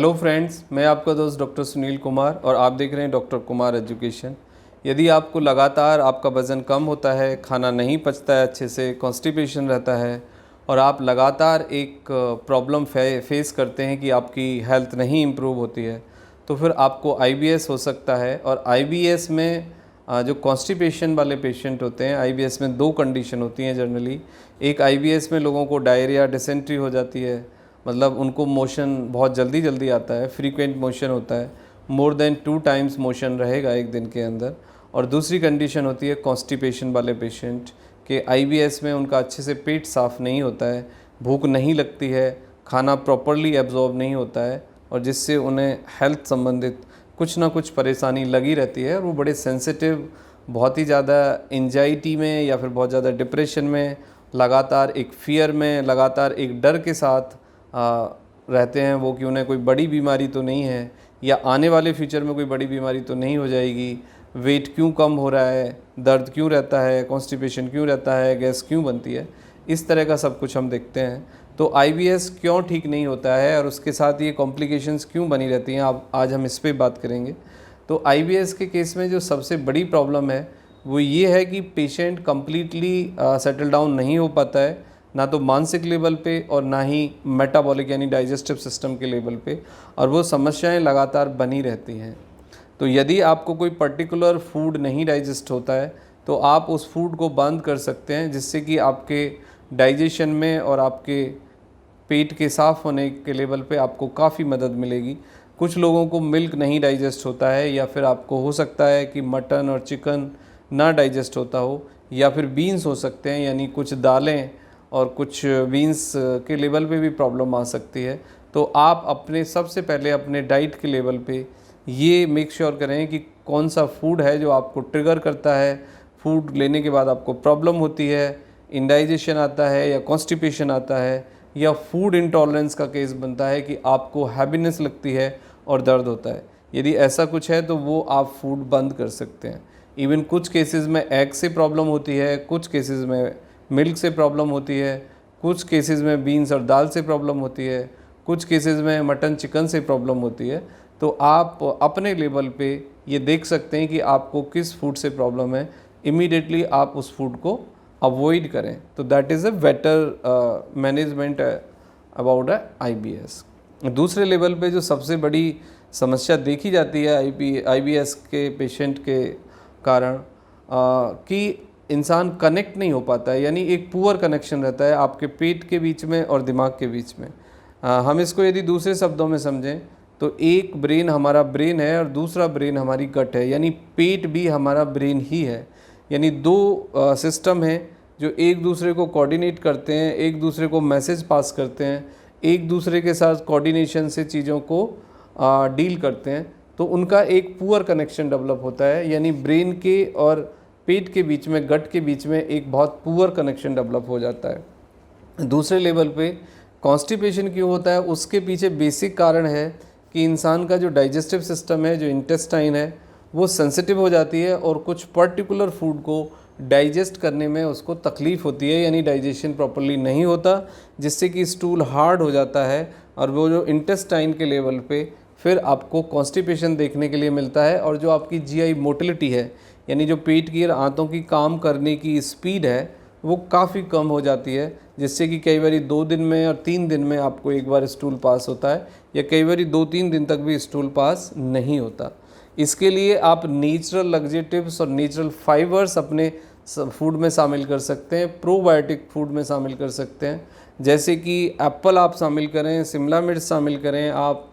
Hello friends, मैं आपका दोस्त डॉक्टर सुनील कुमार और आप देख रहे हैं डॉक्टर कुमार एजुकेशन। यदि आपको लगातार आपका वज़न कम होता है, खाना नहीं पचता है अच्छे से, कॉन्स्टिपेशन रहता है और आप लगातार एक प्रॉब्लम फेस करते हैं कि आपकी हेल्थ नहीं इम्प्रूव होती है, तो फिर आपको आईबीएस हो सकता है। और आईबीएस में जो कॉन्स्टिपेशन वाले पेशेंट होते हैं, आईबीएस में दो कंडीशन होती हैं जनरली। एक आईबीएस में लोगों को डायरिया, डिसेंट्री हो जाती है, मतलब उनको मोशन बहुत जल्दी जल्दी आता है, फ्रीक्वेंट मोशन होता है, मोर देन 2 टाइम्स मोशन रहेगा एक दिन के अंदर। और दूसरी कंडीशन होती है कॉन्स्टिपेशन वाले पेशेंट के आईबीएस में उनका अच्छे से पेट साफ़ नहीं होता है, भूख नहीं लगती है, खाना प्रॉपरली एब्जॉर्ब नहीं होता है और जिससे उन्हें हेल्थ संबंधित कुछ ना कुछ परेशानी लगी रहती है और वो बड़े सेंसिटिव, बहुत ही ज़्यादा एंजाइटी में या फिर बहुत ज़्यादा डिप्रेशन में, लगातार एक फ़ियर में, लगातार एक डर के साथ रहते हैं वो कि उन्हें कोई बड़ी बीमारी तो नहीं है या आने वाले फ्यूचर में कोई बड़ी बीमारी तो नहीं हो जाएगी, वेट क्यों कम हो रहा है, दर्द क्यों रहता है, कॉन्स्टिपेशन क्यों रहता है, गैस क्यों बनती है, इस तरह का सब कुछ हम देखते हैं। तो आईबीएस क्यों ठीक नहीं होता है और उसके साथ ये कॉम्प्लिकेशंस क्यों बनी रहती हैं, आज हम इस पे बात करेंगे। तो आईबीएस के केस में जो सबसे बड़ी प्रॉब्लम है वो ये है कि पेशेंट कम्प्लीटली सेटल डाउन नहीं हो पाता है, ना तो मानसिक लेवल पे और ना ही मेटाबॉलिक यानी डाइजेस्टिव सिस्टम के लेवल पे, और वो समस्याएं लगातार बनी रहती हैं। तो यदि आपको कोई पर्टिकुलर फूड नहीं डाइजेस्ट होता है तो आप उस फूड को बंद कर सकते हैं, जिससे कि आपके डाइजेशन में और आपके पेट के साफ़ होने के लेवल पे आपको काफ़ी मदद मिलेगी। कुछ लोगों को मिल्क नहीं डाइजेस्ट होता है, या फिर आपको हो सकता है कि मटन और चिकन ना डाइजेस्ट होता हो, या फिर बीन्स हो सकते हैं, यानी कुछ दालें और कुछ बीन्स के लेवल पे भी प्रॉब्लम आ सकती है। तो आप अपने सबसे पहले अपने डाइट के लेवल पे ये मेक श्योर करें कि कौन सा फूड है जो आपको ट्रिगर करता है, फूड लेने के बाद आपको प्रॉब्लम होती है, इंडाइजेशन आता है या कॉन्स्टिपेशन आता है, या फूड इंटॉलरेंस का केस बनता है कि आपको हैवीनेस लगती है और दर्द होता है। यदि ऐसा कुछ है तो वो आप फूड बंद कर सकते हैं। इवन कुछ केसेस में एग से प्रॉब्लम होती है, कुछ केसेस में मिल्क से प्रॉब्लम होती है, कुछ केसेस में बीन्स और दाल से प्रॉब्लम होती है, कुछ केसेस में मटन चिकन से प्रॉब्लम होती है। तो आप अपने लेवल पे ये देख सकते हैं कि आपको किस फूड से प्रॉब्लम है, इमीडिएटली आप उस फूड को अवॉइड करें। तो that is a better management about IBS. दूसरे लेवल पे जो सबसे बड़ी समस्या देखी जाती है आईबीएस के पेशेंट के कारण कि इंसान कनेक्ट नहीं हो पाता है, यानी एक पुअर कनेक्शन रहता है आपके पेट के बीच में और दिमाग के बीच में। हम इसको यदि दूसरे शब्दों में समझें तो एक ब्रेन हमारा ब्रेन है और दूसरा ब्रेन हमारी गट है, यानी पेट भी हमारा ब्रेन ही है। यानी दो सिस्टम हैं जो एक दूसरे को कोऑर्डिनेट करते हैं, एक दूसरे को मैसेज पास करते हैं, एक दूसरे के साथ कोऑर्डिनेशन से चीज़ों को डील करते हैं। तो उनका एक पुअर कनेक्शन डेवलप होता है, यानी ब्रेन के और पेट के बीच में, गट के बीच में एक बहुत पुअर कनेक्शन डेवलप हो जाता है। दूसरे लेवल पे कॉन्स्टिपेशन क्यों होता है, उसके पीछे बेसिक कारण है कि इंसान का जो डाइजेस्टिव सिस्टम है, जो इंटेस्टाइन है, वो सेंसिटिव हो जाती है और कुछ पर्टिकुलर फूड को डाइजेस्ट करने में उसको तकलीफ़ होती है, यानी डाइजेशन प्रॉपर्ली नहीं होता, जिससे कि स्टूल हार्ड हो जाता है और वो जो इंटेस्टाइन के लेवल पे फिर आपको कॉन्स्टिपेशन देखने के लिए मिलता है। और जो आपकी जीआई मोटिलिटी है, यानी जो पेट की और आंतों की काम करने की स्पीड है, वो काफ़ी कम हो जाती है, जिससे कि कई बार 2 दिन में और 3 दिन में आपको एक बार स्टूल पास होता है, या कई बार 2-3 दिन तक भी स्टूल पास नहीं होता। इसके लिए आप नेचुरल लग्जेटिव्स और नेचुरल फाइबर्स अपने फूड में शामिल कर सकते हैं, प्रोबायोटिक फूड में शामिल कर सकते हैं, जैसे कि एप्पल आप शामिल करें, शिमला मिर्च शामिल करें, आप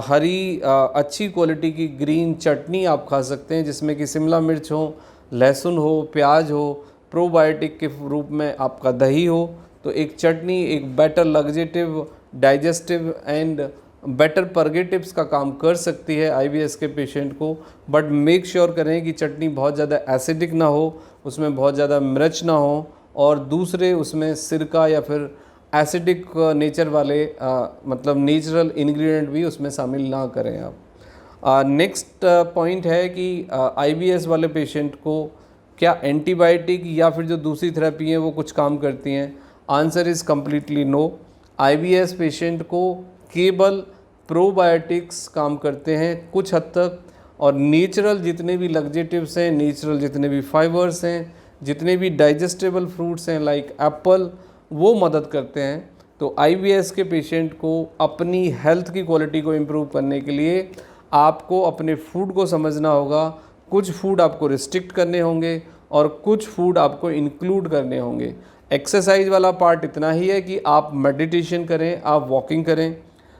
हरी अच्छी क्वालिटी की ग्रीन चटनी आप खा सकते हैं, जिसमें कि शिमला मिर्च हो, लहसुन हो, प्याज हो, प्रोबायोटिक के रूप में आपका दही हो। तो एक चटनी एक better laxative, digestive and better purgatives का काम कर सकती है आईबीएस के पेशेंट को। बट मेक श्योर करें कि चटनी बहुत ज़्यादा एसिडिक ना हो, उसमें बहुत ज़्यादा मिर्च ना हो, और दूसरे उसमें सिरका या फिर एसिडिक नेचर वाले मतलब नेचुरल इंग्रेडिएंट भी उसमें शामिल ना करें आप। नेक्स्ट पॉइंट है कि आईबीएस वाले पेशेंट को क्या एंटीबायोटिक या फिर जो दूसरी थेरेपी है वो कुछ काम करती हैं? Answer is completely no. IBS patient को केवल प्रोबायोटिक्स काम करते हैं कुछ हद तक, और नेचुरल जितने भी लग्जेटिव्स हैं, नेचुरल जितने भी फाइबर्स हैं, जितने भी डाइजेस्टेबल फ्रूट्स हैं लाइक एप्पल, वो मदद करते हैं। तो IBS के पेशेंट को अपनी हेल्थ की क्वालिटी को इम्प्रूव करने के लिए आपको अपने फूड को समझना होगा। कुछ फूड आपको रिस्ट्रिक्ट करने होंगे और कुछ फूड आपको इंक्लूड करने होंगे। एक्सरसाइज वाला पार्ट इतना ही है कि आप मेडिटेशन करें, आप वॉकिंग करें।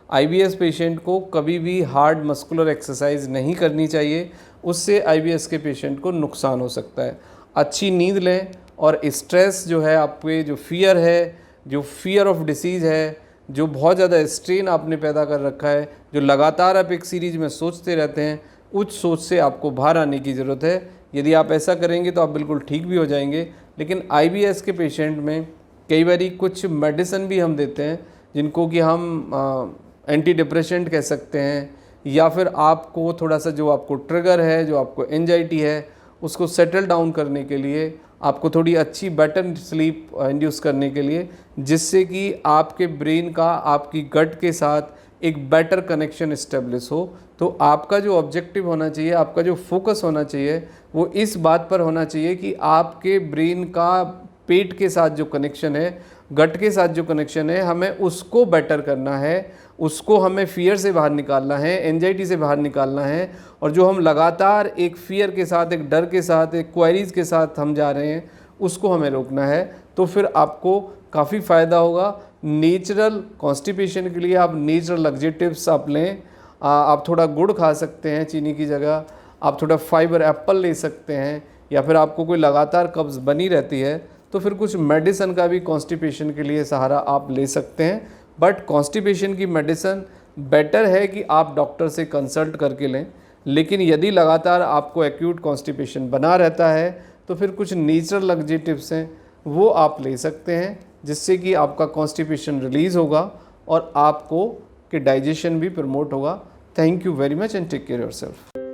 IBS पेशेंट को कभी भी हार्ड मस्कुलर एक्सरसाइज नहीं करनी चाहिए, उससे IBS के पेशेंट को नुकसान हो सकता है। अच्छी नींद लें, और स्ट्रेस जो है, आपके जो फियर है, जो फियर ऑफ डिसीज़ है, जो बहुत ज़्यादा स्ट्रेन आपने पैदा कर रखा है, जो लगातार आप एक सीरीज़ में सोचते रहते हैं, उस सोच से आपको बाहर आने की ज़रूरत है। यदि आप ऐसा करेंगे तो आप बिल्कुल ठीक भी हो जाएंगे। लेकिन IBS के पेशेंट में कई बारी कुछ मेडिसिन भी हम देते हैं जिनको कि हम एंटी डिप्रेसेंट कह सकते हैं, या फिर आपको थोड़ा सा जो आपको ट्रिगर है, जो आपको एंजाइटी है, उसको सेटल डाउन करने के लिए, आपको थोड़ी अच्छी बेटर स्लीप इंड्यूस करने के लिए, जिससे कि आपके ब्रेन का आपकी गट के साथ एक बेटर कनेक्शन इस्टेब्लिश हो। तो आपका जो ऑब्जेक्टिव होना चाहिए, आपका जो फोकस होना चाहिए, वो इस बात पर होना चाहिए कि आपके ब्रेन का पेट के साथ जो कनेक्शन है, गट के साथ जो कनेक्शन है, हमें उसको बेटर करना है, उसको हमें फियर से बाहर निकालना है, एंजाइटी से बाहर निकालना है। और जो हम लगातार एक फियर के साथ, एक डर के साथ, एक क्वेरीज के साथ हम जा रहे हैं, उसको हमें रोकना है। तो फिर आपको काफ़ी फ़ायदा होगा। नेचुरल कॉन्स्टिपेशन के लिए आप नेचुरल लग्जेटिव्स आप लें। आप थोड़ा गुड़ खा सकते हैं चीनी की जगह, आप थोड़ा फाइबर एप्पल ले सकते हैं, या फिर आपको कोई लगातार कब्ज़ बनी रहती है तो फिर कुछ मेडिसिन का भी कॉन्स्टिपेशन के लिए सहारा आप ले सकते हैं। बट कॉन्स्टिपेशन की मेडिसिन बेटर है कि आप डॉक्टर से कंसल्ट करके लें। लेकिन यदि लगातार आपको एक्यूट कॉन्स्टिपेशन बना रहता है तो फिर कुछ नेचुरल लग्जेटिव्स हैं वो आप ले सकते हैं, जिससे कि आपका कॉन्स्टिपेशन रिलीज़ होगा और आपको कि डाइजेशन भी प्रमोट होगा। Thank you very much and take care yourself.